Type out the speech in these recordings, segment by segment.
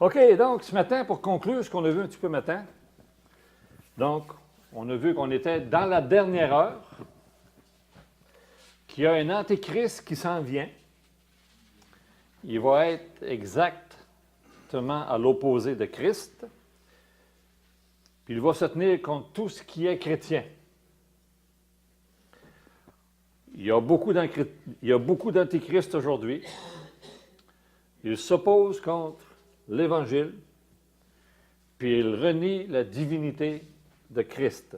OK, donc ce matin, pour conclure ce qu'on a vu un petit peu matin, donc on a vu qu'on était dans la dernière heure, qu'il y a un antéchrist qui s'en vient. Il va être exactement à l'opposé de Christ, puis il va se tenir contre tout ce qui est chrétien. Il y a beaucoup d'antéchrists aujourd'hui. Ils s'opposent contre l'Évangile, puis ils renient la divinité de Christ.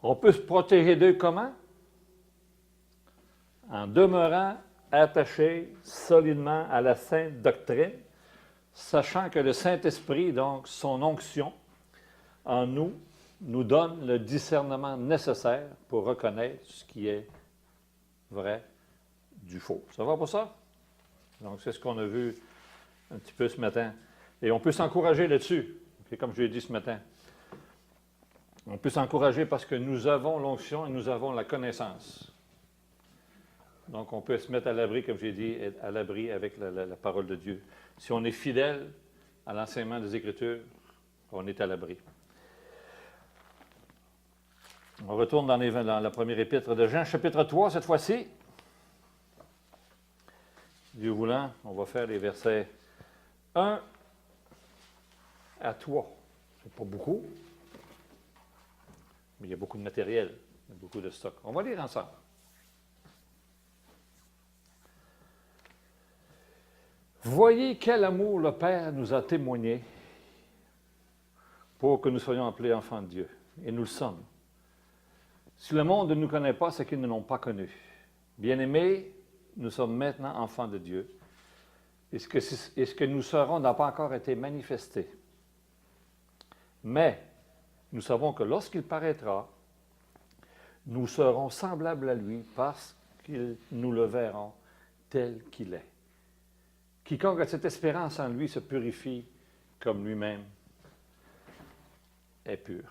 On peut se protéger d'eux comment? En demeurant attaché solidement à la sainte doctrine, sachant que le Saint-Esprit, donc son onction en nous, nous donne le discernement nécessaire pour reconnaître ce qui est vrai du faux. Ça va pour ça? Donc, c'est ce qu'on a vu un petit peu ce matin. Et on peut s'encourager là-dessus, comme je l'ai dit ce matin. On peut s'encourager parce que nous avons l'onction et nous avons la connaissance. Donc, on peut se mettre à l'abri, comme j'ai dit, à l'abri avec la parole de Dieu. Si on est fidèle à l'enseignement des Écritures, on est à l'abri. On retourne dans la première épître de Jean, chapitre 3, cette fois-ci. Dieu voulant, on va faire les versets 1 à 3. C'est pas beaucoup, mais il y a beaucoup de matériel, il y a beaucoup de stock. On va lire ensemble. Voyez quel amour le Père nous a témoigné pour que nous soyons appelés enfants de Dieu. Et nous le sommes. Si le monde ne nous connaît pas, c'est qu'ils ne l'ont pas connu. Bien-aimés, nous sommes maintenant enfants de Dieu. Et ce que nous serons n'a pas encore été manifesté. Mais nous savons que lorsqu'il paraîtra, nous serons semblables à lui parce que nous le verrons tel qu'il est. Quiconque a cette espérance en lui se purifie comme lui-même est pur.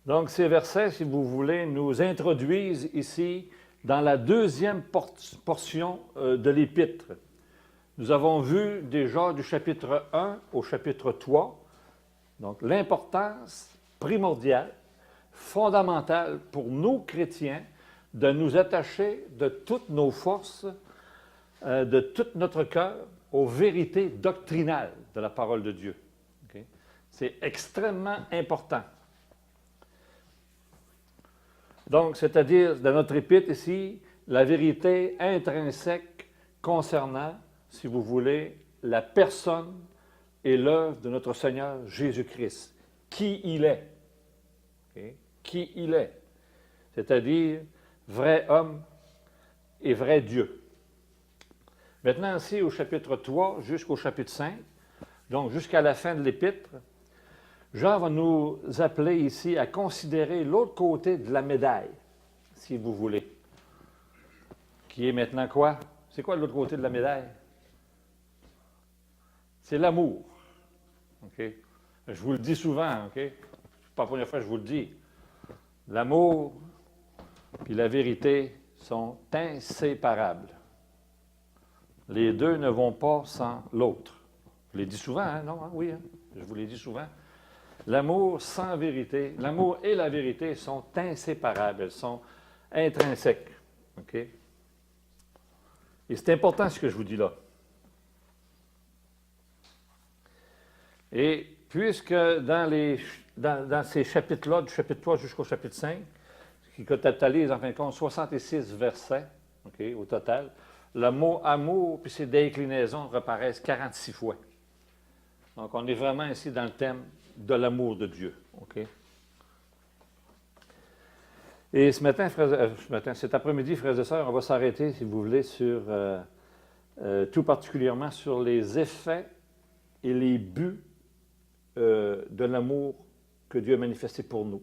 Donc, ces versets, si vous voulez, nous introduisent ici dans la deuxième portion de l'Épître. Nous avons vu déjà du chapitre 1 au chapitre 3, donc l'importance primordiale, fondamentale pour nous chrétiens de nous attacher de toutes nos forces, de tout notre cœur aux vérités doctrinales de la parole de Dieu. Okay? C'est extrêmement important. Donc, c'est-à-dire, dans notre épître ici, la vérité intrinsèque concernant, si vous voulez, la personne et l'œuvre de notre Seigneur Jésus-Christ. Qui il est. Okay? Qui il est. C'est-à-dire, vrai homme et vrai Dieu. Maintenant, ici, au chapitre 3 jusqu'au chapitre 5, donc jusqu'à la fin de l'épître, Jean va nous appeler ici à considérer l'autre côté de la médaille, si vous voulez. Qui est maintenant quoi? C'est quoi l'autre côté de la médaille? C'est l'amour. OK? Je vous le dis souvent, OK? C'est pas la première fois que je vous le dis. L'amour et la vérité sont inséparables. Les deux ne vont pas sans l'autre. Je l'ai dit souvent, hein? Non? Hein? Oui, hein? Je vous l'ai dit souvent. L'amour sans vérité, l'amour et la vérité sont inséparables, elles sont intrinsèques. OK? Et c'est important ce que je vous dis là. Et puisque dans ces chapitres-là, du chapitre 3 jusqu'au chapitre 5, qui totalise en fin de compte 66 versets, okay, au total, le mot amour puis ses déclinaisons reparaissent 46 fois. Donc, on est vraiment ici dans le thème de l'amour de Dieu. Okay? Et cet après-midi, frères et sœurs, on va s'arrêter, si vous voulez, sur tout particulièrement sur les effets et les buts de l'amour que Dieu a manifesté pour nous.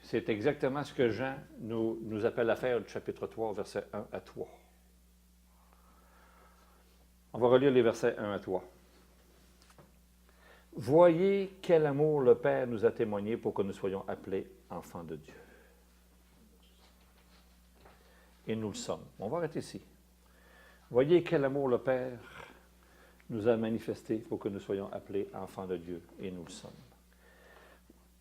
C'est exactement ce que Jean nous appelle à faire du chapitre 3, versets 1 à 3. On va relire les versets 1 à 3. Voyez quel amour le Père nous a témoigné pour que nous soyons appelés enfants de Dieu. Et nous le sommes. On va arrêter ici. Voyez quel amour le Père nous a manifesté pour que nous soyons appelés enfants de Dieu, et nous le sommes.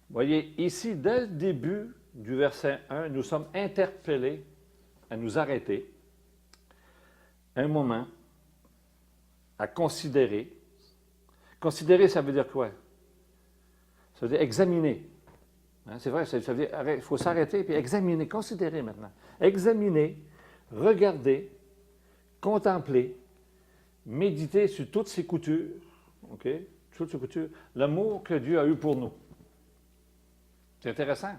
Voyez, ici, dès le début du verset 1, nous sommes interpellés à nous arrêter un moment, à considérer. Considérer, ça veut dire quoi? Ça veut dire examiner. Hein, c'est vrai, ça veut dire il faut s'arrêter et examiner, considérer maintenant. Examiner, regarder, contempler, méditer sur toutes ces coutures, OK? Toutes ces coutures, l'amour que Dieu a eu pour nous. C'est intéressant.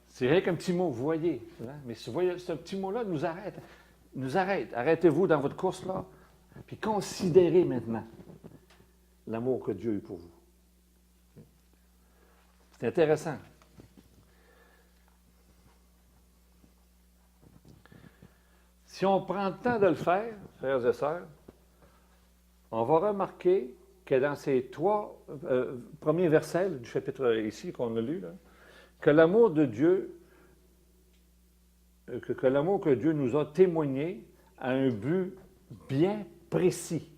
C'est rien qu'un petit mot, vous voyez. Hein? Mais ce petit mot-là nous arrête. Nous arrête. Arrêtez-vous dans votre course là, puis considérez maintenant l'amour que Dieu a eu pour vous. C'est intéressant. Si on prend le temps de le faire, frères et sœurs, on va remarquer que dans ces trois premiers versets du chapitre ici qu'on a lu, là, que l'amour de Dieu, que l'amour que Dieu nous a témoigné a un but bien précis,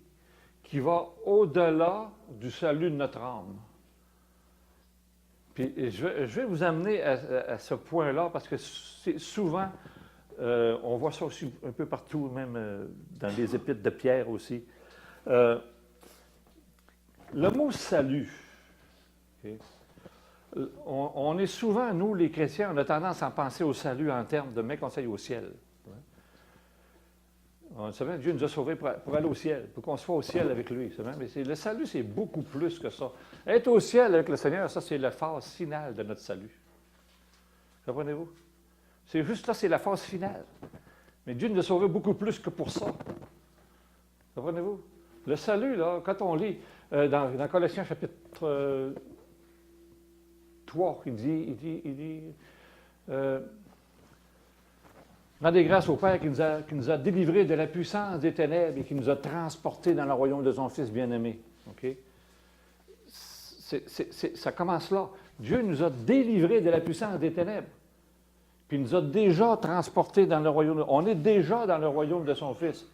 qui va au-delà du salut de notre âme. Puis je vais vous amener à ce point-là, parce que souvent, on voit ça aussi un peu partout, même dans les épîtres de Pierre aussi. Le mot salut, okay, on est souvent, nous les chrétiens, on a tendance à penser au salut en termes de mes conseils au ciel. On savait, Dieu nous a sauvés pour aller au ciel, pour qu'on soit au ciel avec lui. Mais le salut, c'est beaucoup plus que ça. Être au ciel avec le Seigneur, ça, c'est la phase finale de notre salut. Comprenez-vous? C'est juste là, c'est la phase finale. Mais Dieu nous a sauvés beaucoup plus que pour ça. Comprenez-vous? Le salut, là, quand on lit dans Colossiens chapitre 3, il dit rendez grâce au Père qui nous a délivrés de la puissance des ténèbres et qui nous a transportés dans le royaume de son Fils bien-aimé. Okay? Ça commence là. Dieu nous a délivrés de la puissance des ténèbres. Puis il nous a déjà transportés dans le royaume. On est déjà dans le royaume de son Fils.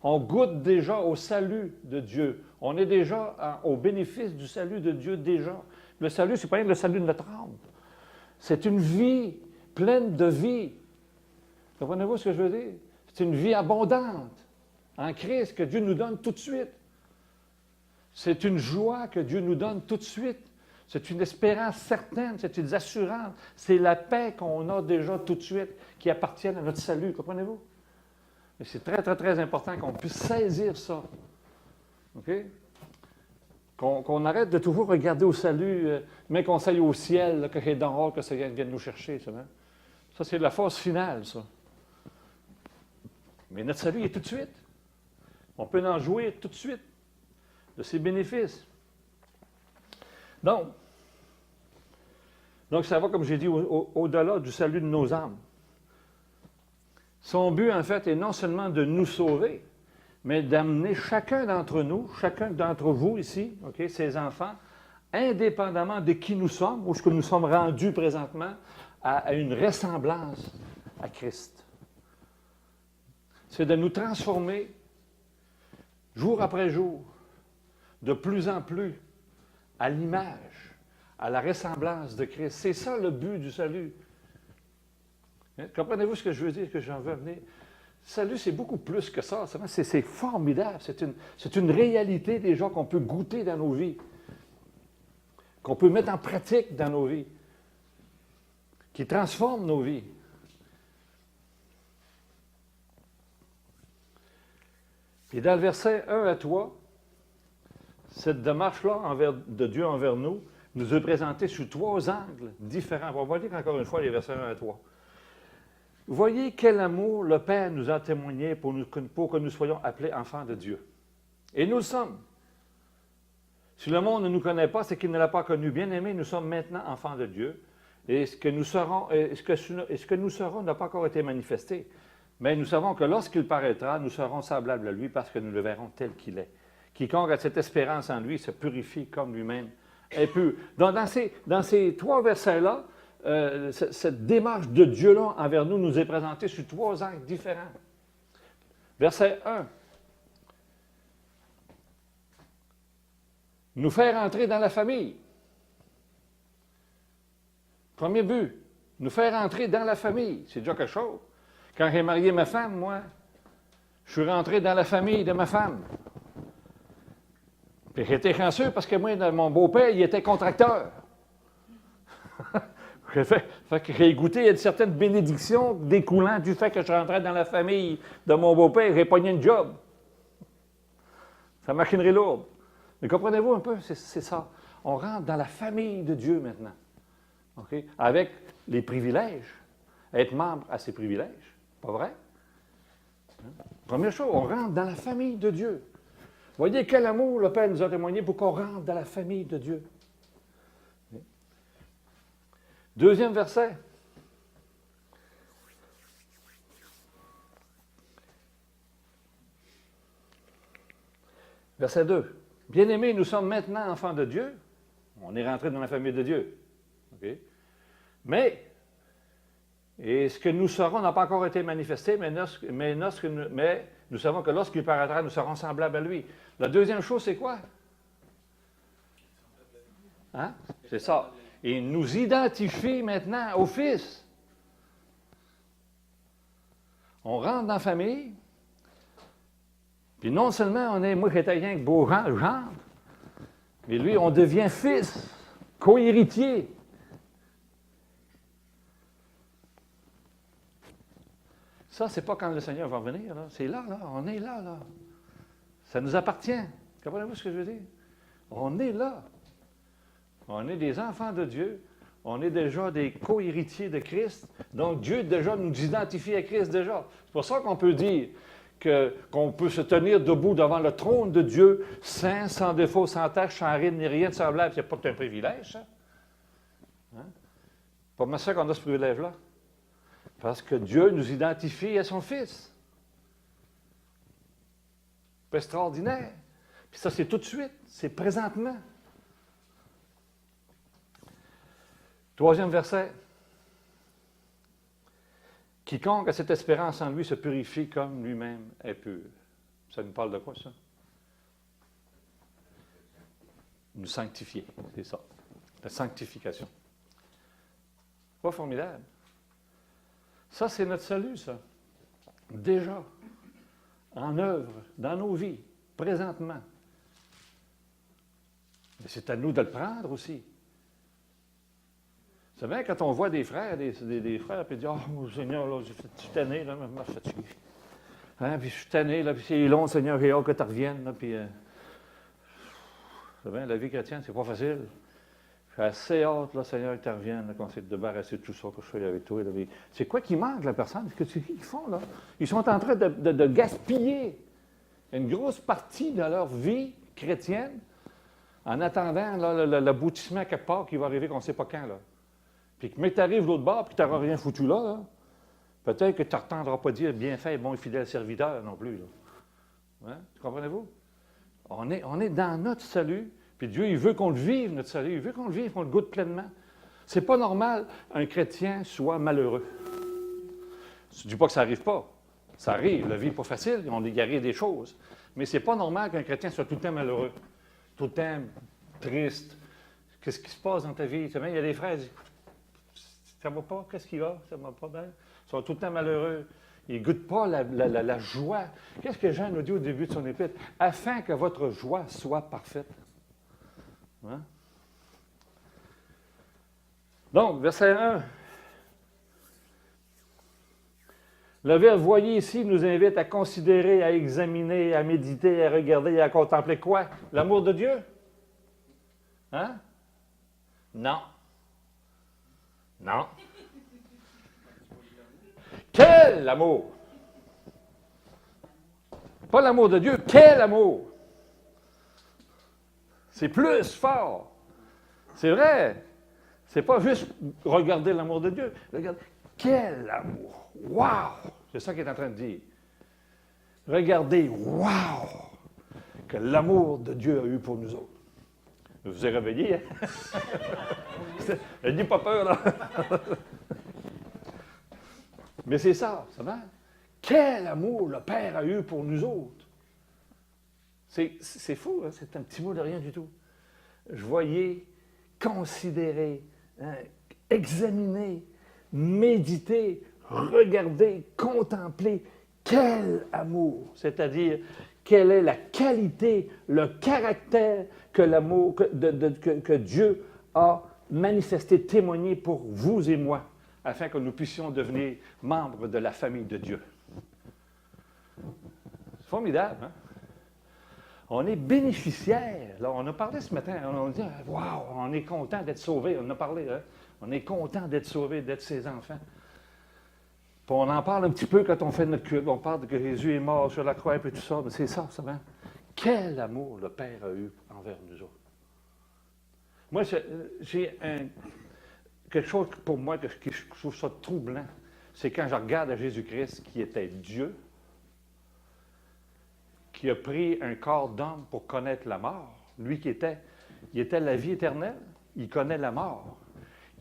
On goûte déjà au salut de Dieu. On est déjà au bénéfice du salut de Dieu déjà. Le salut, ce n'est pas rien le salut de notre âme. C'est une vie pleine de vie. Comprenez-vous ce que je veux dire? C'est une vie abondante en Christ que Dieu nous donne tout de suite. C'est une joie que Dieu nous donne tout de suite. C'est une espérance certaine, c'est une assurance. C'est la paix qu'on a déjà tout de suite qui appartient à notre salut. Comprenez-vous? Et c'est très, très, très important qu'on puisse saisir ça. OK? Qu'on arrête de toujours regarder au salut, mes conseils au ciel, là, que c'est d'en haut, que ça vient de nous chercher. Ça, c'est la phase finale, ça. Mais notre salut est tout de suite. On peut en jouir tout de suite de ses bénéfices. Donc ça va, comme j'ai dit, au-delà du salut de nos âmes. Son but, en fait, est non seulement de nous sauver, mais d'amener chacun d'entre nous, chacun d'entre vous ici, okay, ces enfants, indépendamment de qui nous sommes, ou ce que nous sommes rendus présentement, à une ressemblance à Christ. C'est de nous transformer, jour après jour, de plus en plus, à l'image, à la ressemblance de Christ. C'est ça le but du salut. Comprenez-vous ce que je veux dire, que j'en veux venir? Le salut, c'est beaucoup plus que ça. C'est formidable. C'est une réalité déjà qu'on peut goûter dans nos vies, qu'on peut mettre en pratique dans nos vies, qui transforme nos vies. Et dans le verset 1 à 3, cette démarche-là de Dieu envers nous nous est présentée sous trois angles différents. On va lire encore une fois les versets 1 à 3. Voyez quel amour le Père nous a témoigné pour que nous soyons appelés enfants de Dieu. Et nous le sommes. Si le monde ne nous connaît pas, c'est qu'il ne l'a pas connu. Bien-aimés, nous sommes maintenant enfants de Dieu. Et ce que nous serons n'a pas encore été manifesté. Mais nous savons que lorsqu'il paraîtra, nous serons semblables à lui parce que nous le verrons tel qu'il est. Quiconque a cette espérance en lui se purifie comme lui-même est pur. Donc, dans ces trois versets-là, cette démarche de Dieu-là envers nous est présentée sous trois angles différents. Verset 1. Nous faire entrer dans la famille. Premier but, nous faire entrer dans la famille. C'est déjà quelque chose. Quand j'ai marié ma femme, moi, je suis rentré dans la famille de ma femme. Puis j'étais chanceux parce que moi, mon beau-père, il était contracteur. Fait que j'ai goûté à certaines bénédictions découlant du fait que je rentrais dans la famille de mon beau-père, j'ai pogné une job. Sa machinerie lourde. Mais comprenez-vous un peu, c'est ça. On rentre dans la famille de Dieu maintenant. Okay? Avec les privilèges. Être membre à ses privilèges. Pas vrai? Première chose, on rentre dans la famille de Dieu. Voyez quel amour le Père nous a témoigné pour qu'on rentre dans la famille de Dieu. Deuxième verset. Verset 2. Bien-aimés, nous sommes maintenant enfants de Dieu. On est rentré dans la famille de Dieu. Okay? Mais, et ce que nous serons n'a pas encore été manifesté, mais nous savons que lorsqu'il paraîtra, nous serons semblables à lui. La deuxième chose, c'est quoi? Hein? C'est ça. Il nous identifie maintenant au Fils. On rentre dans la famille, puis non seulement on est, moi j'étais rien que beau gendre, mais lui, on devient fils, co-héritier. Ça, c'est pas quand le Seigneur va venir, là. C'est là, on est là, là. Ça nous appartient. Comprenez-vous ce que je veux dire? On est là. On est des enfants de Dieu. On est déjà des co-héritiers de Christ. Donc, Dieu déjà nous identifie à Christ déjà. C'est pour ça qu'on peut dire qu'on peut se tenir debout devant le trône de Dieu, saint, sans défaut, sans tache, sans ride, ni rien de semblable. C'est pas un privilège, ça. Hein? Pas mal ça qu'on a ce privilège-là. Parce que Dieu nous identifie à son Fils. C'est extraordinaire. Puis ça, c'est tout de suite. C'est présentement. Troisième verset. Quiconque a cette espérance en lui se purifie comme lui-même est pur. Ça nous parle de quoi, ça? Nous sanctifier, c'est ça. La sanctification. Pas formidable. Ça, c'est notre salut, ça. Déjà. En œuvre, dans nos vies, présentement. Mais c'est à nous de le prendre aussi. Vous savez, quand on voit des frères, des frères, puis ils disent « Oh, Seigneur, là, je suis tanné, là, je suis fatigué. Hein, puis je suis tanné, là, puis c'est long, Seigneur, j'ai hâte que tu reviennes. » Puis, vous savez, la vie chrétienne, c'est pas facile. J'ai assez hâte, là, Seigneur, que tu reviennes, là, qu'on s'est débarrassé de tout ça, que je sois avec toi. Là, c'est quoi qui manque, la personne? Qu'est-ce qu'ils font, là? Ils sont en train de gaspiller une grosse partie de leur vie chrétienne en attendant l'aboutissement quelque part qui va arriver qu'on ne sait pas quand, là. Puis que mais tu arrives de l'autre bord et que tu n'auras rien foutu là, peut-être que tu ne t'entendras pas dire bien fait, bon et fidèle serviteur non plus. Hein? Comprenez-vous? On est dans notre salut, puis Dieu, il veut qu'on le vive, notre salut. Il veut qu'on le vive, qu'on le goûte pleinement. C'est pas normal qu'un chrétien soit malheureux. Je ne dis pas que ça n'arrive pas. Ça arrive, la vie n'est pas facile, il arrive des choses. Mais c'est pas normal qu'un chrétien soit tout le temps malheureux, tout le temps triste. Qu'est-ce qui se passe dans ta vie? Tu sais, il y a des frères qui disent « Ça ne va pas? Qu'est-ce qui va? Ça ne va pas bien? » Ils sont tout le temps malheureux. Ils ne goûtent pas la joie. Qu'est-ce que Jean nous dit au début de son épître? « Afin que votre joie soit parfaite. » Hein? Donc, verset 1. Le verbe « voyez » ici nous invite à considérer, à examiner, à méditer, à regarder et à contempler quoi? L'amour de Dieu? Hein? Non. Non. Quel amour! Pas l'amour de Dieu, quel amour! C'est plus fort. C'est vrai. C'est pas juste regarder l'amour de Dieu. Regardez, quel amour! Wow! C'est ça qu'il est en train de dire. Regardez, wow! Que l'amour de Dieu a eu pour nous autres. Vous vous êtes réveillés, hein? Elle dit pas peur, là. Mais c'est ça, ça va? Quel amour le Père a eu pour nous autres. C'est fou, hein? C'est un petit mot de rien du tout. Je voyais considérer, hein, examiner, méditer, regarder, contempler. Quel amour! C'est-à-dire, quelle est la qualité, le caractère que l'amour que Dieu a manifesté, témoigné pour vous et moi, afin que nous puissions devenir membres de la famille de Dieu. C'est formidable, hein? On est bénéficiaire. Là, on a parlé ce matin, on a dit, waouh, on est content d'être sauvés. On en a parlé, hein? On est content d'être sauvés, d'être ses enfants. Puis on en parle un petit peu quand on fait notre culte. On parle que Jésus est mort sur la croix et tout ça. Mais c'est ça, ça va. Quel amour le Père a eu envers nous autres. Moi, j'ai quelque chose pour moi que je trouve ça troublant. C'est quand je regarde à Jésus-Christ qui était Dieu, qui a pris un corps d'homme pour connaître la mort. Lui il était la vie éternelle, il connaît la mort.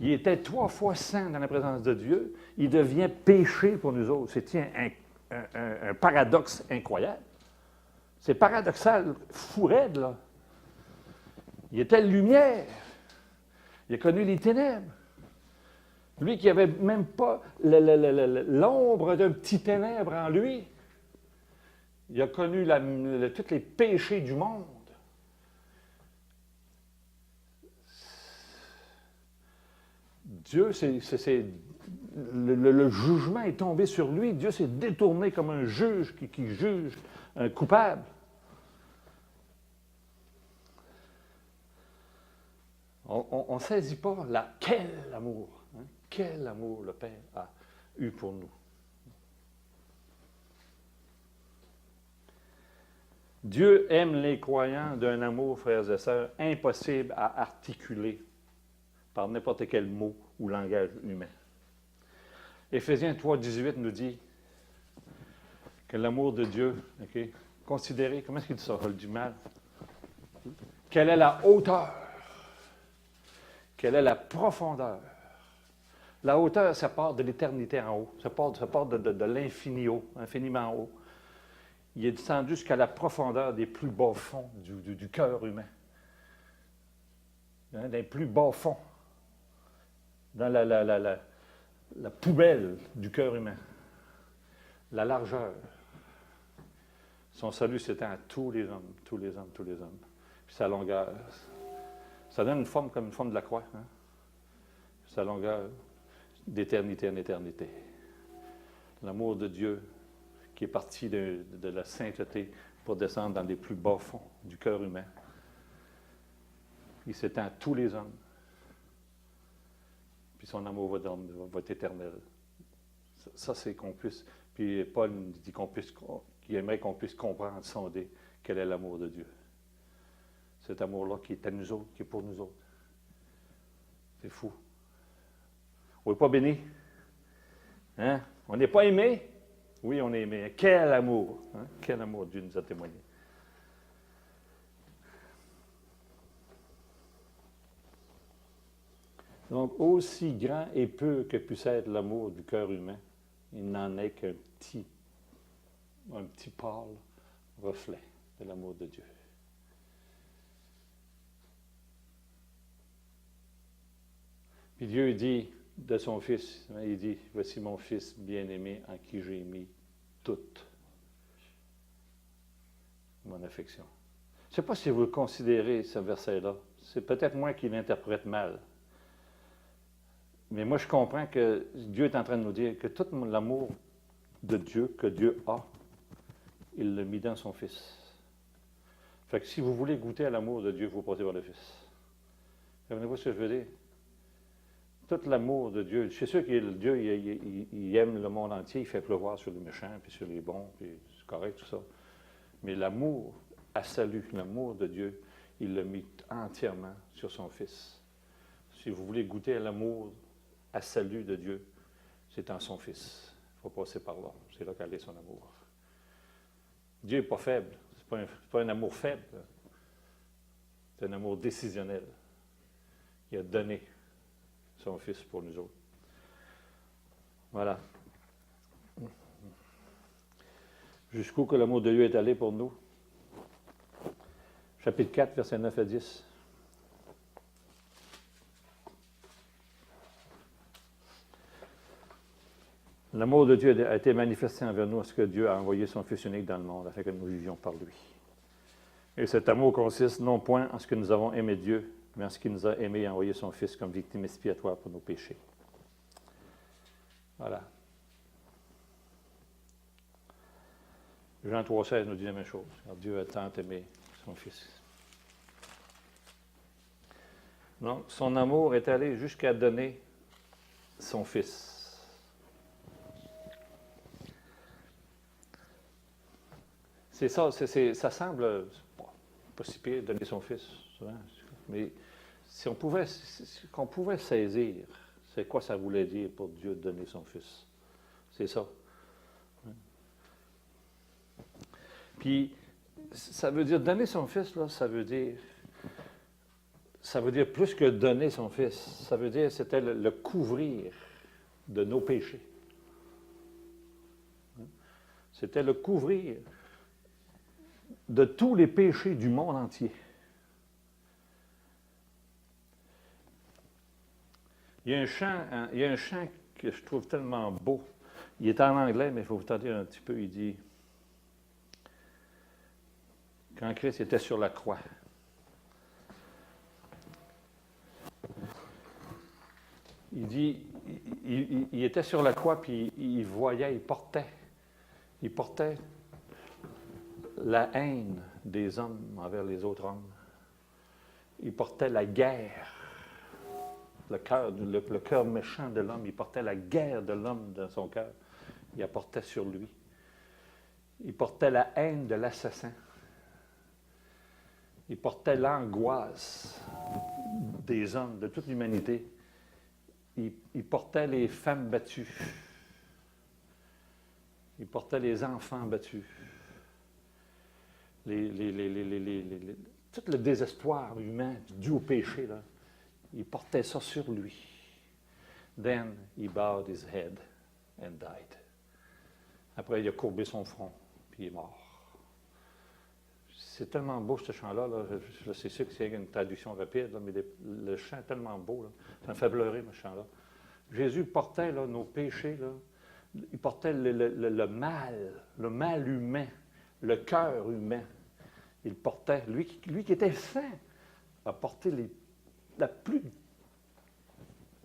Il était 3 fois saint dans la présence de Dieu, il devient péché pour nous autres. C'est un paradoxe incroyable. C'est paradoxal, fou raide, là. Il était lumière, il a connu les ténèbres. Lui qui n'avait même pas l'ombre d'un petit ténèbre en lui, il a connu tous les péchés du monde. Dieu, le jugement est tombé sur lui. Dieu s'est détourné comme un juge qui juge un coupable. On ne saisit pas quel amour, hein, quel amour le Père a eu pour nous. Dieu aime les croyants d'un amour, frères et sœurs, impossible à articuler par n'importe quel mot ou langage humain. Éphésiens 3,18 nous dit que l'amour de Dieu, okay, considérez, comment est-ce qu'il dit ça, du mal? Quelle est la hauteur? Quelle est la profondeur? La hauteur, ça part de l'éternité en haut, ça part de l'infini haut, infiniment haut. Il est descendu jusqu'à la profondeur des plus bas fonds du cœur humain. Hein, des plus bas fonds. Dans la poubelle du cœur humain. La largeur. Son salut s'étend à tous les hommes, tous les hommes, tous les hommes. Puis sa longueur. Ça donne une forme comme une forme de la croix. Hein? Sa longueur d'éternité en éternité. L'amour de Dieu qui est parti de la sainteté pour descendre dans les plus bas fonds du cœur humain. Il s'étend à tous les hommes. Puis son amour va être éternel. Ça, c'est qu'on puisse... Puis Paul dit qu'il aimerait qu'on puisse comprendre, sonder quel est l'amour de Dieu. Cet amour-là qui est à nous autres, qui est pour nous autres. C'est fou. On n'est pas béni. Hein? On n'est pas aimé. Oui, on est aimé. Quel amour! Hein? Quel amour Dieu nous a témoigné. Donc, aussi grand et peu que puisse être l'amour du cœur humain, il n'en est qu'un petit pâle reflet de l'amour de Dieu. Puis Dieu dit de son Fils, il dit, « Voici mon Fils bien-aimé en qui j'ai mis toute mon affection. » Je ne sais pas si vous considérez ce verset-là. C'est peut-être moi qui l'interprète mal. Mais moi, je comprends que Dieu est en train de nous dire que tout l'amour de Dieu, que Dieu a, il l'a mis dans son Fils. Fait que si vous voulez goûter à l'amour de Dieu, il faut passer par le Fils. Comprenez-vous ce que je veux dire? Tout l'amour de Dieu. Je suis sûr que Dieu, il aime le monde entier, il fait pleuvoir sur les méchants, puis sur les bons, puis c'est correct, tout ça. Mais l'amour à salut, l'amour de Dieu, il l'a mis entièrement sur son Fils. Si vous voulez goûter à l'amour à salut de Dieu, c'est en son Fils. Il faut passer par là. C'est là qu'elle est son amour. Dieu n'est pas faible. Ce n'est pas un amour faible. C'est un amour décisionnel. Il a donné son Fils pour nous autres. Voilà. Jusqu'où que l'amour de Dieu est allé pour nous. Chapitre 4, versets 9 à 10. L'amour de Dieu a été manifesté envers nous, parce que Dieu a envoyé son Fils unique dans le monde, afin que nous vivions par lui. Et cet amour consiste non point en ce que nous avons aimé Dieu, mais en ce qu'il nous a aimé et envoyé son Fils comme victime expiatoire pour nos péchés. Voilà. Jean 3,16 nous dit la même chose. Alors, Dieu a tant aimé son Fils. Donc, son amour est allé jusqu'à donner son Fils. C'est ça, ça semble pas si pire, donner son Fils, souvent, mais si qu'on pouvait saisir, c'est quoi ça voulait dire pour Dieu de donner son Fils. C'est ça. Puis, ça veut dire, donner son Fils, là, ça veut dire plus que donner son Fils. Ça veut dire, c'était le couvrir de nos péchés. C'était le couvrir de tous les péchés du monde entier. Il y a un chant que je trouve tellement beau. Il est en anglais, mais il faut vous entendre un petit peu. Il dit, quand Christ était sur la croix, il dit, il était sur la croix, puis il voyait, il portait la haine des hommes envers les autres hommes. Il portait la guerre. Le cœur méchant de l'homme, il portait la guerre de l'homme dans son cœur. Il la portait sur lui. Il portait la haine de l'assassin. Il portait l'angoisse des hommes, de toute l'humanité. Il portait les femmes battues. Il portait les enfants battus. Tout le désespoir humain dû au péché, là, il portait ça sur lui. Then he bowed his head and died. Après, il a courbé son front, puis il est mort. C'est tellement beau, ce chant-là. Là. C'est sûr que c'est une traduction rapide, là, mais le chant est tellement beau. Là. Ça me fait pleurer, ce chant-là. Jésus portait là, nos péchés. Là. Il portait le mal humain, le cœur humain. Il portait, lui qui était saint, a porté la plus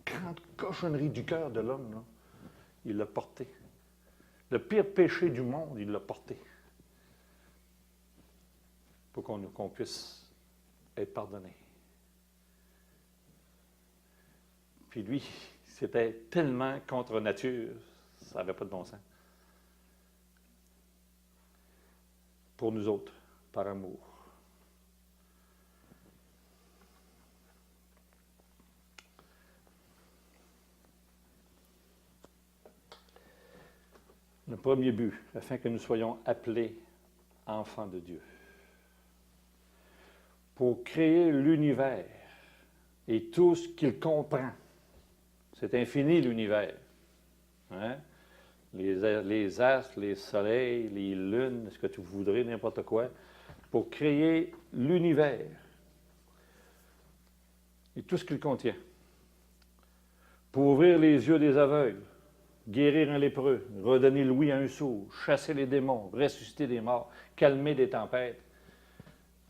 grande cochonnerie du cœur de l'homme. Là. Il l'a porté. Le pire péché du monde, il l'a porté. Pour qu'on puisse être pardonné. Puis lui, c'était tellement contre nature, ça n'avait pas de bon sens. Pour nous autres, par amour. Le premier but, afin que nous soyons appelés enfants de Dieu. Pour créer l'univers et tout ce qu'il comprend. C'est infini, l'univers. Hein? Les astres, les soleils, les lunes, ce que tu voudrais, n'importe quoi. Pour créer l'univers et tout ce qu'il contient. Pour ouvrir les yeux des aveugles, guérir un lépreux, redonner l'ouïe à un sourd, chasser les démons, ressusciter des morts, calmer des tempêtes.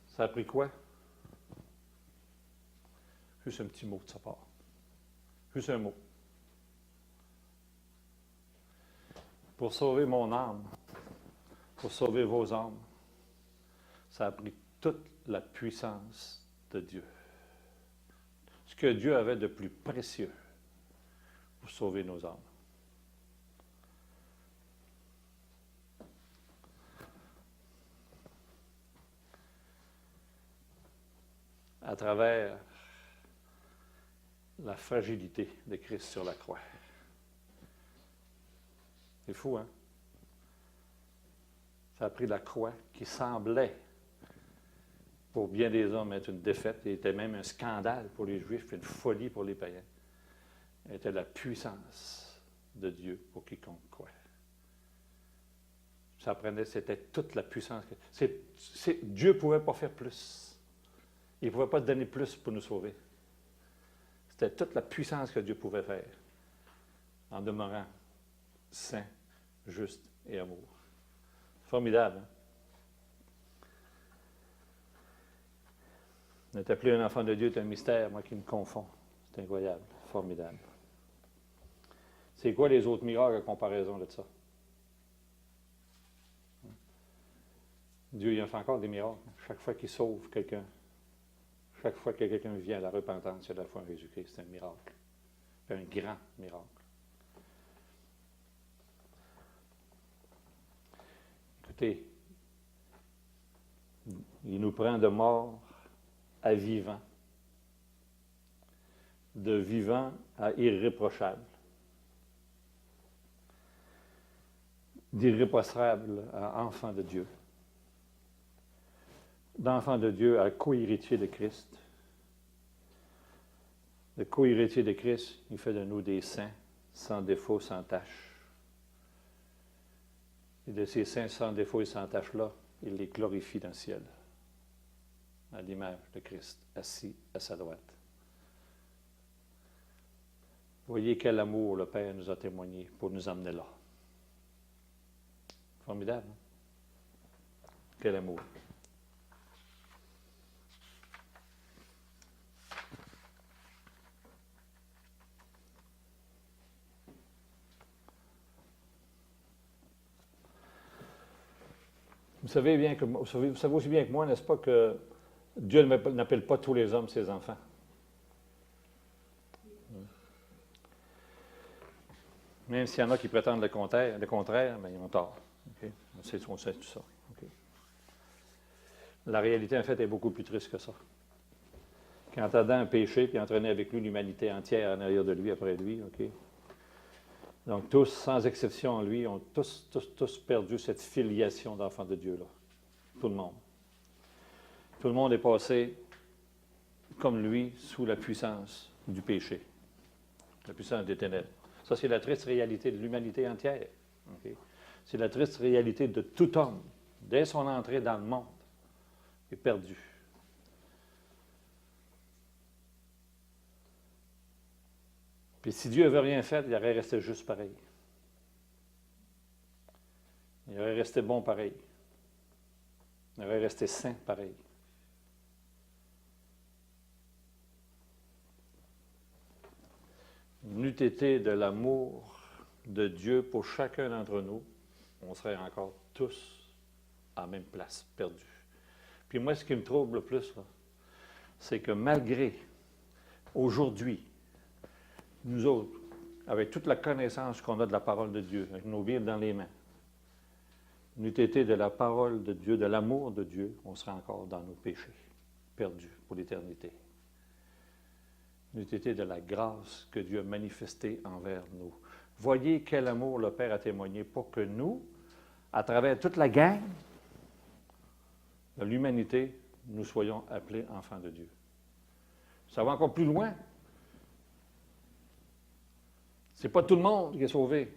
Ça a pris quoi? Juste un petit mot de sa part. Juste un mot. Pour sauver mon âme, pour sauver vos âmes, ça a pris toute la puissance de Dieu. Ce que Dieu avait de plus précieux pour sauver nos âmes. À travers la fragilité de Christ sur la croix. C'est fou, hein? Ça a pris la croix qui semblait, pour bien des hommes, être une défaite, et était même un scandale pour les Juifs, une folie pour les païens. Elle était la puissance de Dieu pour quiconque croit. Ça prenait, c'était toute la puissance. Dieu ne pouvait pas faire plus. Il ne pouvait pas donner plus pour nous sauver. C'était toute la puissance que Dieu pouvait faire en demeurant saint, juste et amour. Formidable, hein? N'être plus un enfant de Dieu est un mystère, moi qui me confonds. C'est incroyable, formidable. C'est quoi les autres miracles à comparaison de ça? Dieu, il en fait encore des miracles. Chaque fois qu'il sauve quelqu'un, chaque fois que quelqu'un vient à la repentance, il y a la foi en Jésus-Christ, c'est un miracle. Un grand miracle. Écoutez, il nous prend de mort à vivant, de vivant à irréprochable, d'irréprochable à enfant de Dieu, d'enfant de Dieu à co-héritier de Christ. Le co-héritier de Christ, il fait de nous des saints, sans défaut, sans tache. Et de ces saints sans défaut et sans tache-là, il les glorifie dans le ciel, à l'image de Christ, assis à sa droite. Voyez quel amour le Père nous a témoigné pour nous emmener là. Formidable, hein? Quel amour. Vous savez aussi bien que moi, n'est-ce pas, que Dieu n'appelle pas tous les hommes ses enfants. Même s'il y en a qui prétendent le contraire, mais ils ont tort. Okay? On sait tout ça. Okay? La réalité, en fait, est beaucoup plus triste que ça. Quand Adam a péché, puis entraîné avec lui l'humanité entière en arrière de lui, après lui, OK? Donc, tous, sans exception en lui, ont tous perdu cette filiation d'enfant de Dieu-là. Tout le monde. Tout le monde est passé, comme lui, sous la puissance du péché, la puissance des ténèbres. Ça, c'est la triste réalité de l'humanité entière. Okay? C'est la triste réalité de tout homme, dès son entrée dans le monde, est perdu. Puis si Dieu n'avait rien fait, il aurait resté juste pareil. Il aurait resté bon pareil. Il aurait resté saint pareil. N'eût été de l'amour de Dieu pour chacun d'entre nous, on serait encore tous à la même place, perdus. Puis moi, ce qui me trouble le plus, c'est que malgré aujourd'hui, nous autres, avec toute la connaissance qu'on a de la parole de Dieu, avec nos Bibles dans les mains, n'eût été de la parole de Dieu, de l'amour de Dieu, on serait encore dans nos péchés, perdus pour l'éternité. N'eût été de la grâce que Dieu a manifestée envers nous. Voyez quel amour le Père a témoigné pour que nous, à travers toute la gang de l'humanité, nous soyons appelés enfants de Dieu. Ça va encore plus loin. C'est pas tout le monde qui est sauvé.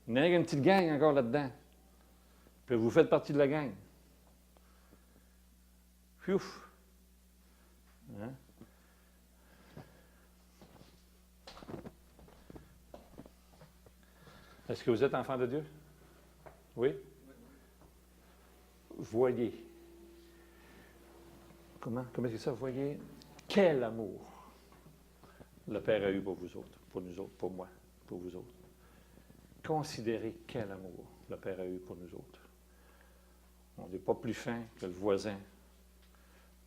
Il y a une petite gang encore là-dedans. Puis vous faites partie de la gang. Piouf! Hein? Est-ce que vous êtes enfant de Dieu? Oui? Voyez. Comment est-ce que ça? Voyez quel amour le Père a eu pour vous autres, pour nous autres, pour moi, pour vous autres. Considérez quel amour le Père a eu pour nous autres. On n'est pas plus fin que le voisin.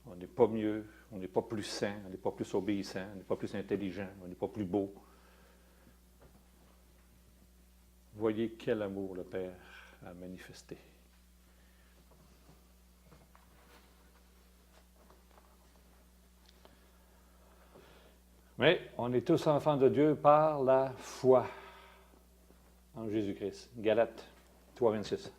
On n'est pas mieux, on n'est pas plus saint, on n'est pas plus obéissant, on n'est pas plus intelligent, on n'est pas plus beau. Voyez quel amour le Père a manifesté. Mais on est tous enfants de Dieu par la foi en Jésus-Christ. Galates 3, 26.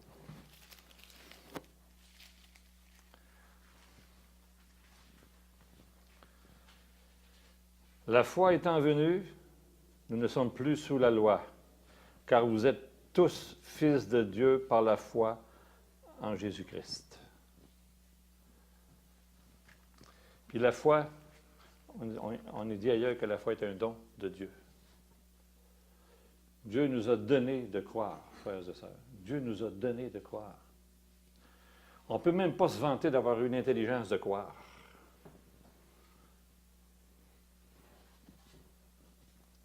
La foi étant venue, nous ne sommes plus sous la loi, car vous êtes tous fils de Dieu par la foi en Jésus-Christ. Puis la foi, on est dit ailleurs que la foi est un don de Dieu. Dieu nous a donné de croire, frères et sœurs. Dieu nous a donné de croire. On ne peut même pas se vanter d'avoir une intelligence de croire.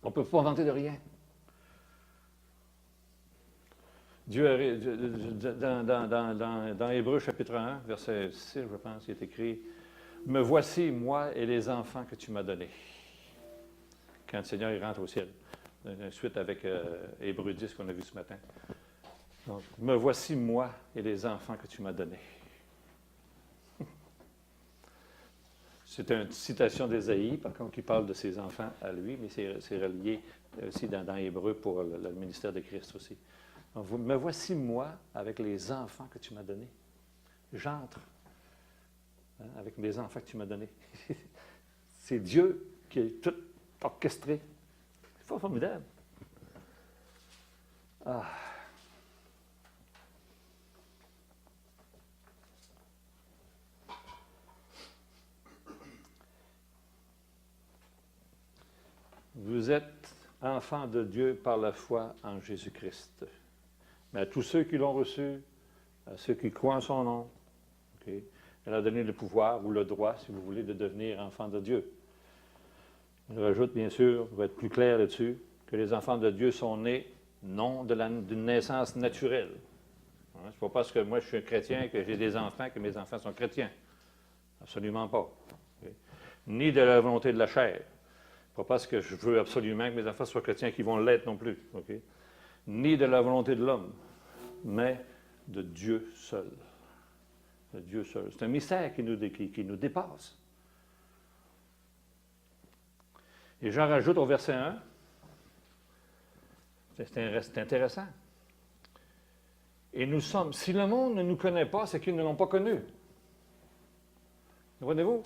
On ne peut pas vanter de rien. Dieu, dans Hébreux chapitre 1, verset 6, je pense, il est écrit « Me voici, moi et les enfants que tu m'as donnés. » Quand le Seigneur il rentre au ciel. Suite avec Hébreux 10 qu'on a vu ce matin. Donc, « Me voici, moi et les enfants que tu m'as donnés. » C'est une citation d'Ésaïe, par contre, qui parle de ses enfants à lui, mais c'est relié aussi dans Hébreux pour le ministère de Christ aussi. Donc, me voici, moi, avec les enfants que tu m'as donnés. J'entre avec les enfants que tu m'as donnés. C'est Dieu qui a tout orchestré. C'est formidable. Ah. Vous êtes enfants de Dieu par la foi en Jésus-Christ. Mais à tous ceux qui l'ont reçu, à ceux qui croient en son nom, okay, elle a donné le pouvoir ou le droit, si vous voulez, de devenir enfants de Dieu. Je rajoute, bien sûr, pour être plus clair là-dessus, que les enfants de Dieu sont nés non d'une naissance naturelle. Ce n'est pas parce que moi je suis un chrétien que j'ai des enfants que mes enfants sont chrétiens. Absolument pas. Okay. Ni de la volonté de la chair. Pas parce que je veux absolument que mes enfants soient chrétiens qu'ils vont l'être non plus. Okay? Ni de la volonté de l'homme, mais de Dieu seul. De Dieu seul. C'est un mystère qui nous dépasse. Et j'en rajoute au verset 1. C'est intéressant. Et nous sommes, si le monde ne nous connaît pas, c'est qu'ils ne l'ont pas connu. Comprenez-vous?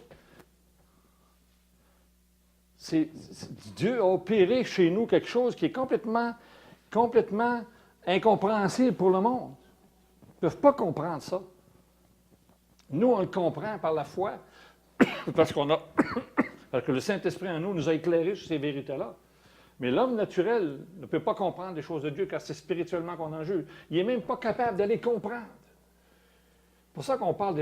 Dieu a opéré chez nous quelque chose qui est complètement incompréhensible pour le monde. Ils ne peuvent pas comprendre ça. Nous, on le comprend par la foi, parce que le Saint-Esprit en nous a éclairé sur ces vérités-là. Mais l'homme naturel ne peut pas comprendre les choses de Dieu, car c'est spirituellement qu'on en juge. Il n'est même pas capable de les comprendre. C'est pour ça qu'on parle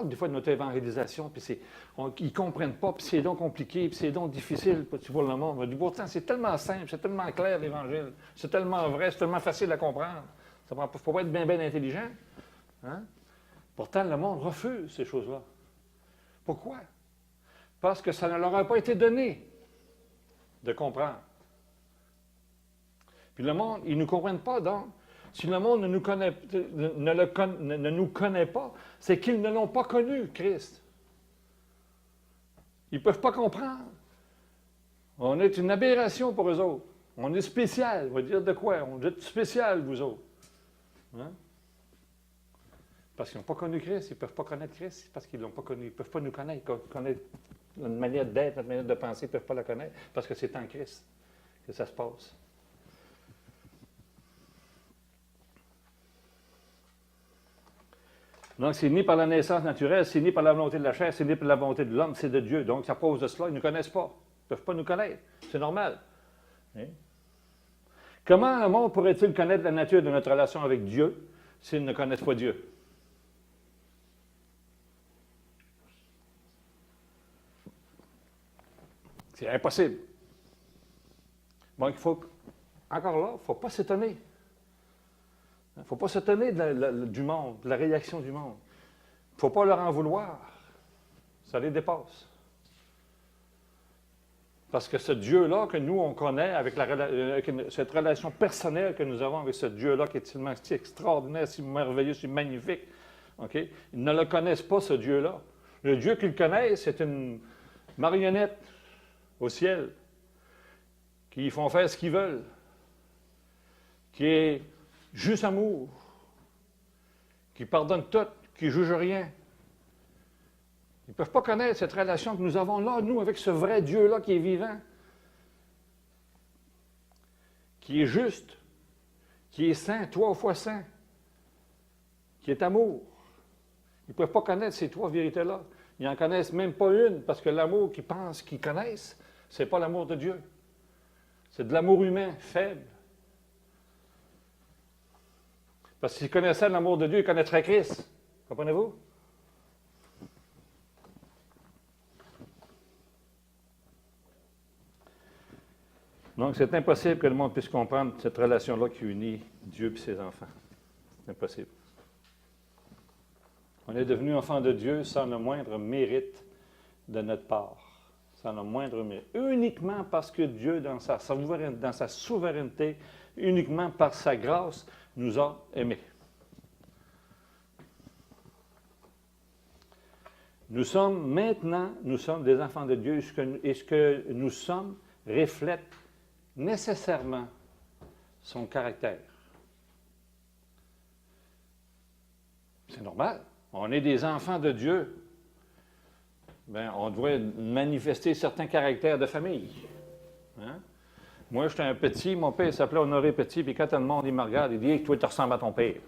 des fois de notre évangélisation, puis ils ne comprennent pas, puis c'est donc compliqué, puis c'est donc difficile pour le monde. Mais pourtant, c'est tellement simple, c'est tellement clair l'Évangile, c'est tellement vrai, c'est tellement facile à comprendre. Il ne faut pas être bien intelligent. Hein? Pourtant, le monde refuse ces choses-là. Pourquoi? Parce que ça ne leur a pas été donné de comprendre. Puis le monde, ils ne nous comprennent pas, donc. Si le monde ne nous connaît pas, c'est qu'ils ne l'ont pas connu, Christ. Ils ne peuvent pas comprendre. On est une aberration pour eux autres. On est spécial. On va dire de quoi? On est spécial, vous autres. Hein? Parce qu'ils n'ont pas connu Christ. Ils ne peuvent pas connaître Christ parce qu'ils ne l'ont pas connu. Ils ne peuvent pas nous connaître. Connaître notre manière d'être, notre manière de penser, ils ne peuvent pas la connaître parce que c'est en Christ que ça se passe. Donc, c'est ni par la naissance naturelle, c'est ni par la volonté de la chair, c'est ni par la volonté de l'homme, c'est de Dieu. Donc, à cause de cela, ils ne nous connaissent pas. Ils ne peuvent pas nous connaître. C'est normal. Hein? Comment le monde pourrait-il connaître la nature de notre relation avec Dieu s'ils ne connaissent pas Dieu? C'est impossible. Donc, encore là, il ne faut pas s'étonner. Il ne faut pas s'étonner du monde, de la réaction du monde. Il ne faut pas leur en vouloir. Ça les dépasse. Parce que ce Dieu-là que nous, on connaît, avec cette relation personnelle que nous avons avec ce Dieu-là qui est tellement si extraordinaire, si merveilleux, si magnifique, okay? Ils ne le connaissent pas, ce Dieu-là. Le Dieu qu'ils connaissent, c'est une marionnette au ciel, qui font faire ce qu'ils veulent, qui est juste amour, qui pardonne tout, qui ne juge rien. Ils ne peuvent pas connaître cette relation que nous avons là, nous, avec ce vrai Dieu-là qui est vivant, qui est juste, qui est saint, 3 fois saint, qui qui est amour. Ils ne peuvent pas connaître ces trois vérités-là. Ils n'en connaissent même pas une, parce que l'amour qu'ils pensent qu'ils connaissent, ce n'est pas l'amour de Dieu. C'est de l'amour humain, faible. Parce qu'ils connaissaient l'amour de Dieu, ils connaîtraient Christ. Comprenez-vous? Donc, c'est impossible que le monde puisse comprendre cette relation-là qui unit Dieu et ses enfants. C'est impossible. On est devenu enfant de Dieu sans le moindre mérite de notre part. Sans le moindre mérite. Uniquement parce que Dieu, dans sa souveraineté, uniquement par sa grâce, nous a aimés. Nous sommes des enfants de Dieu, et ce que nous sommes reflète nécessairement son caractère. C'est normal. On est des enfants de Dieu. Bien, on doit manifester certains caractères de famille. Hein? Moi, j'étais un petit, mon père s'appelait Honoré Petit, puis quand tout le monde il me regarde, il dit hey, « toi, tu ressembles à ton père.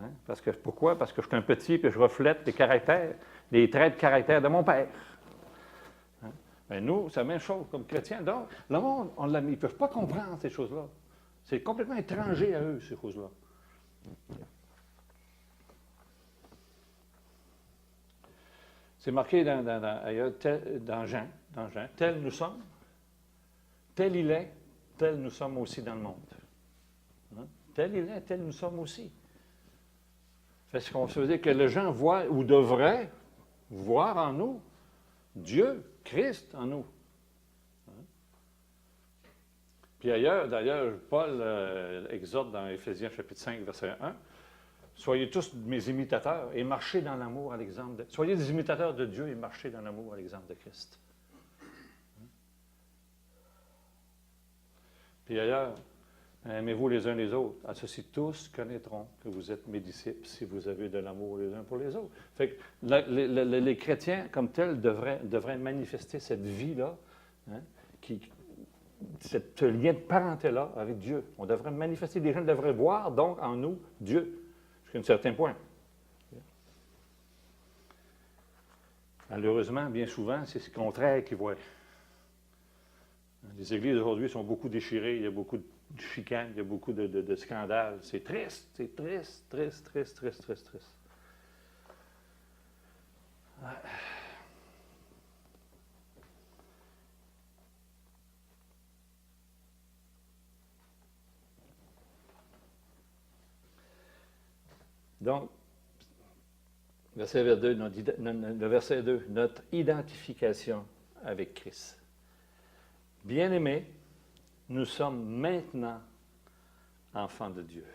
Hein? » Pourquoi? Parce que je suis un petit, puis je reflète les caractères, les traits de caractère de mon père. Hein? Bien, nous, c'est la même chose comme chrétiens. Donc, le monde, ils ne peuvent pas comprendre ces choses-là. C'est complètement étranger à eux, ces choses-là. C'est marqué dans Jean, tel nous sommes, tel il est, tel nous sommes aussi dans le monde. Hein? Tel il est, tel nous sommes aussi. C'est ce qu'on se veut dire que les gens voient ou devraient voir en nous Dieu, Christ en nous. Hein? Puis d'ailleurs, Paul exhorte dans Éphésiens chapitre 5, verset 1, soyez tous mes imitateurs et marchez dans l'amour à l'exemple de... Soyez des imitateurs de Dieu et marchez dans l'amour à l'exemple de Christ. Puis ailleurs, aimez-vous les uns les autres. À ceci, tous connaîtront que vous êtes mes disciples si vous avez de l'amour les uns pour les autres. Fait que les chrétiens, comme tels, devraient manifester cette vie-là, hein, ce lien de parenté-là avec Dieu. On devrait manifester, les gens devraient voir donc en nous Dieu. Jusqu'à un certain point. Malheureusement, bien souvent, c'est ce contraire qu'ils voient. Les églises aujourd'hui sont beaucoup déchirées, il y a beaucoup de chicanes, il y a beaucoup de scandales. C'est triste, c'est triste, triste, triste, triste, triste, triste. Ouais. Donc, verset 2, le verset 2, notre identification avec Christ. Bien-aimés, nous sommes maintenant enfants de Dieu.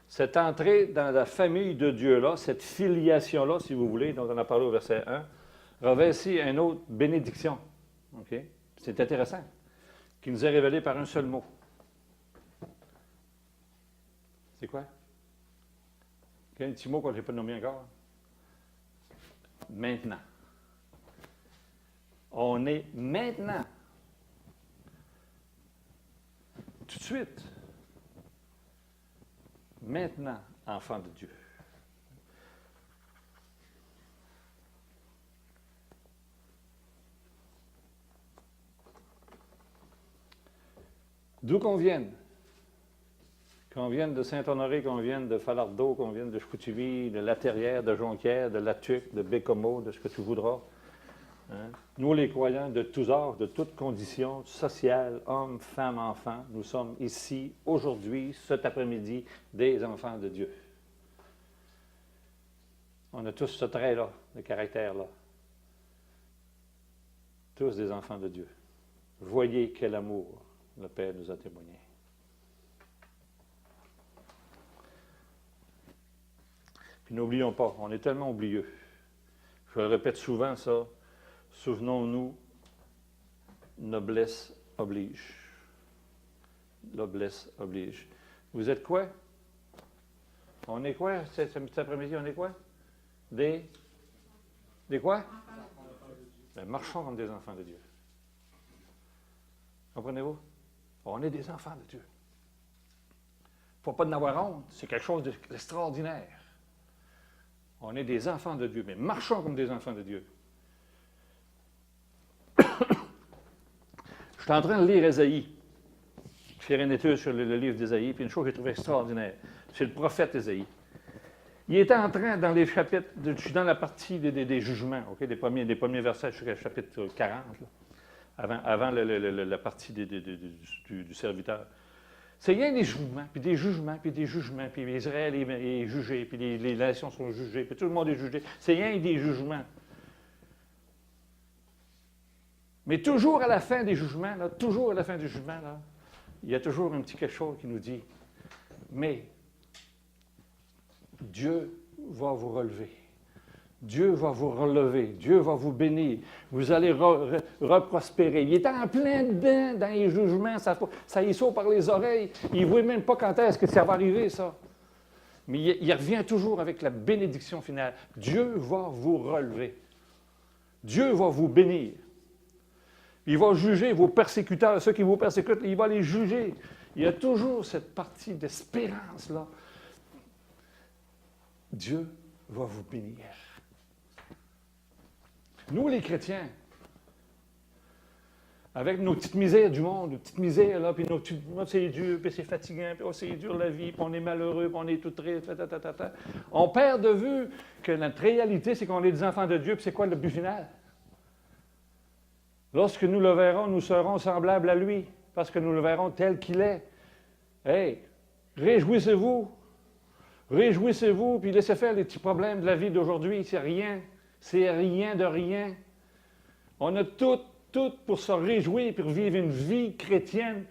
Cette entrée dans la famille de Dieu-là, cette filiation-là, si vous voulez, dont on a parlé au verset 1, revêt ici une autre bénédiction. Okay? C'est intéressant, qui nous est révélée par un seul mot. C'est quoi? Quel petit mot qu'on n'a pas nommé encore? Maintenant. On est maintenant. Tout de suite. Maintenant, enfant de Dieu. D'où qu'on vienne. Qu'on vienne de Saint-Honoré, qu'on vienne de Falardeau, qu'on vienne de Chicoutimi, de La Terrière, de Jonquière, de La Tuque, de Bécomo, de ce que tu voudras. Hein? Nous, les croyants de tous âges, de toutes conditions sociales, hommes, femmes, enfants, nous sommes ici, aujourd'hui, cet après-midi, des enfants de Dieu. On a tous ce trait-là, ce caractère-là. Tous des enfants de Dieu. Voyez quel amour le Père nous a témoigné. Puis n'oublions pas, on est tellement oublieux. Je le répète souvent ça. Souvenons-nous, noblesse oblige. Noblesse oblige. Vous êtes quoi? On est quoi cet après-midi? On est quoi? Des quoi? Ben, marchons comme des enfants de Dieu. Comprenez-vous? On est des enfants de Dieu. ne faut pas en avoir honte. C'est quelque chose d'extraordinaire. On est des enfants de Dieu, mais marchons comme des enfants de Dieu. Je suis en train de lire Ésaïe. Faire une étude sur le livre d'Ésaïe, puis une chose que j'ai trouvée extraordinaire, c'est le prophète Ésaïe. Il était en train, dans les chapitres, je suis dans la partie des jugements, okay, des premiers versets jusqu'au chapitre 40, là, avant la partie du serviteur. C'est rien des jugements, puis des jugements, puis des jugements, puis Israël est jugé, puis les nations sont jugées, puis tout le monde est jugé. C'est rien des jugements. Mais toujours à la fin des jugements, là, il y a toujours un petit quelque chose qui nous dit, mais Dieu va vous relever. Dieu va vous relever. Dieu va vous bénir. Vous allez reprospérer. Il est en plein dedans dans les jugements. Ça y saute par les oreilles. Il ne voit même pas quand est-ce que ça va arriver, ça. Mais il revient toujours avec la bénédiction finale. Dieu va vous relever. Dieu va vous bénir. Il va juger vos persécuteurs, ceux qui vous persécutent, il va les juger. Il y a toujours cette partie d'espérance-là. Dieu va vous bénir. Nous, les chrétiens, avec nos petites misères du monde, nos petites misères, là, puis c'est dur, puis c'est fatigant, puis c'est dur la vie, puis on est malheureux, puis on est tout triste, on perd de vue que notre réalité, c'est qu'on est des enfants de Dieu, puis c'est quoi le but final? Lorsque nous le verrons, nous serons semblables à lui, parce que nous le verrons tel qu'il est. Hey, réjouissez-vous. Réjouissez-vous, puis laissez faire les petits problèmes de la vie d'aujourd'hui. C'est rien. C'est rien de rien. On a tout pour se réjouir, pour vivre une vie chrétienne,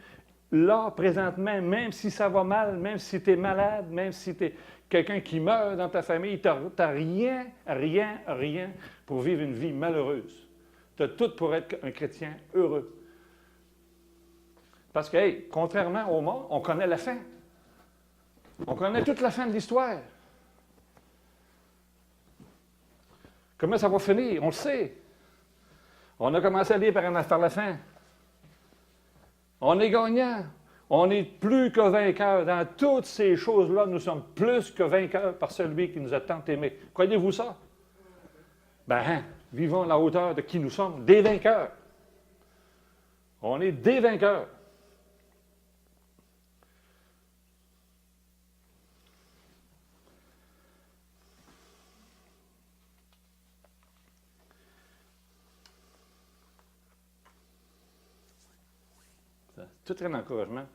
là, présentement, même si ça va mal, même si tu es malade, même si tu es quelqu'un qui meurt dans ta famille, tu n'as rien pour vivre une vie malheureuse. Tu as tout pour être un chrétien heureux. Parce que, hey, contrairement au monde, on connaît la fin. On connaît toute la fin de l'histoire. Comment ça va finir? On le sait. On a commencé à lire par la fin. On est gagnant. On est plus que vainqueurs. Dans toutes ces choses-là, nous sommes plus que vainqueurs par celui qui nous a tant aimés. Croyez-vous ça? Ben, vivons à la hauteur de qui nous sommes, des vainqueurs. On est des vainqueurs. Tout un encouragement.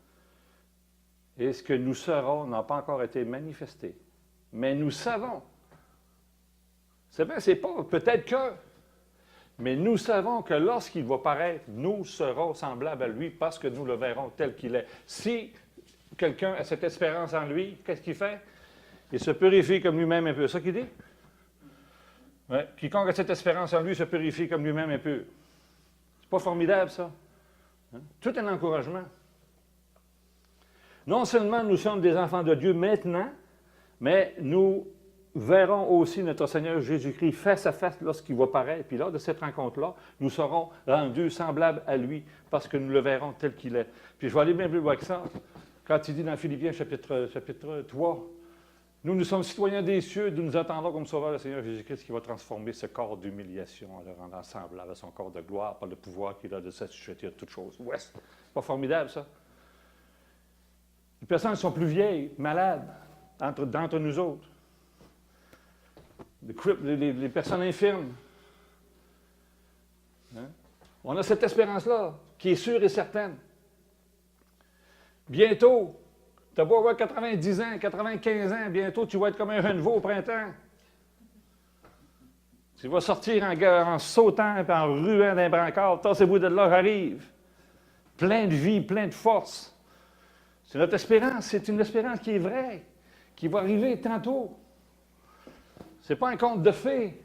Et ce que nous serons n'a pas encore été manifesté. Mais nous savons. C'est bien, c'est pas peut-être que, mais nous savons que lorsqu'il va paraître, nous serons semblables à lui parce que nous le verrons tel qu'il est. Si quelqu'un a cette espérance en lui, qu'est-ce qu'il fait? Il se purifie comme lui-même un peu. C'est ça qu'il dit? Ouais. Quiconque a cette espérance en lui se purifie comme lui-même un peu. C'est pas formidable, ça? Hein? Tout un encouragement. Non seulement nous sommes des enfants de Dieu maintenant, mais nous verrons aussi notre Seigneur Jésus-Christ face à face lorsqu'il va paraître. Puis lors de cette rencontre-là, nous serons rendus semblables à lui parce que nous le verrons tel qu'il est. Puis je vais aller bien plus loin que ça. Quand il dit dans Philippiens chapitre 3, nous sommes citoyens des cieux, nous nous attendons comme sauveur le Seigneur Jésus-Christ qui va transformer ce corps d'humiliation en le rendant semblable à son corps de gloire par le pouvoir qu'il a de s'assujetter à toutes choses. Ouais, c'est pas formidable, ça? Les personnes qui sont plus vieilles, malades, d'entre nous autres. Les personnes infirmes. Hein? On a cette espérance-là, qui est sûre et certaine. Bientôt, tu vas avoir 90 ans, 95 ans, bientôt tu vas être comme un renouveau au printemps. Tu vas sortir en sautant et en ruant d'un brancard. Tassez-vous de là, j'arrive. Plein de vie, plein de force. C'est notre espérance, c'est une espérance qui est vraie, qui va arriver tantôt. Ce n'est pas un conte de fées.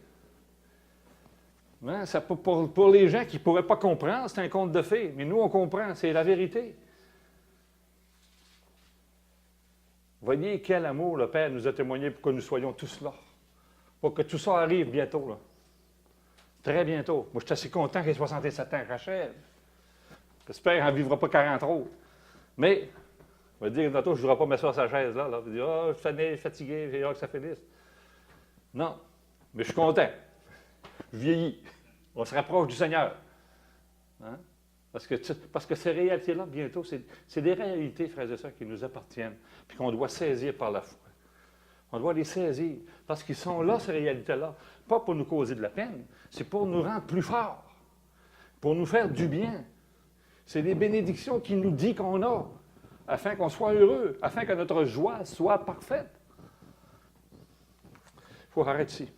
Hein? Ça, pour les gens qui ne pourraient pas comprendre, c'est un conte de fées. Mais nous, on comprend, c'est la vérité. Voyez quel amour le Père nous a témoigné pour que nous soyons tous là. Pour que tout ça arrive bientôt. Là. Très bientôt. Moi, je suis assez content qu'il ait 67 ans, Rachel. J'espère qu'il n'en vivra pas 40 autres. Mais On va dire, tantôt, je ne voudrais pas mettre ça à sa chaise, là. Il va dire, oh, je suis tanné, je suis fatigué, j'ai hâte que ça finisse. Non, mais je suis content. Je vieillis. On se rapproche du Seigneur. Hein? Parce que ces réalités-là, bientôt, c'est des réalités, frères et sœurs, qui nous appartiennent, puis qu'on doit saisir par la foi. On doit les saisir, parce qu'ils sont là, ces réalités-là. Pas pour nous causer de la peine, c'est pour nous rendre plus forts, pour nous faire du bien. C'est des bénédictions qu'il nous dit qu'on a, afin qu'on soit heureux, afin que notre joie soit parfaite. Il faut arrêter ici.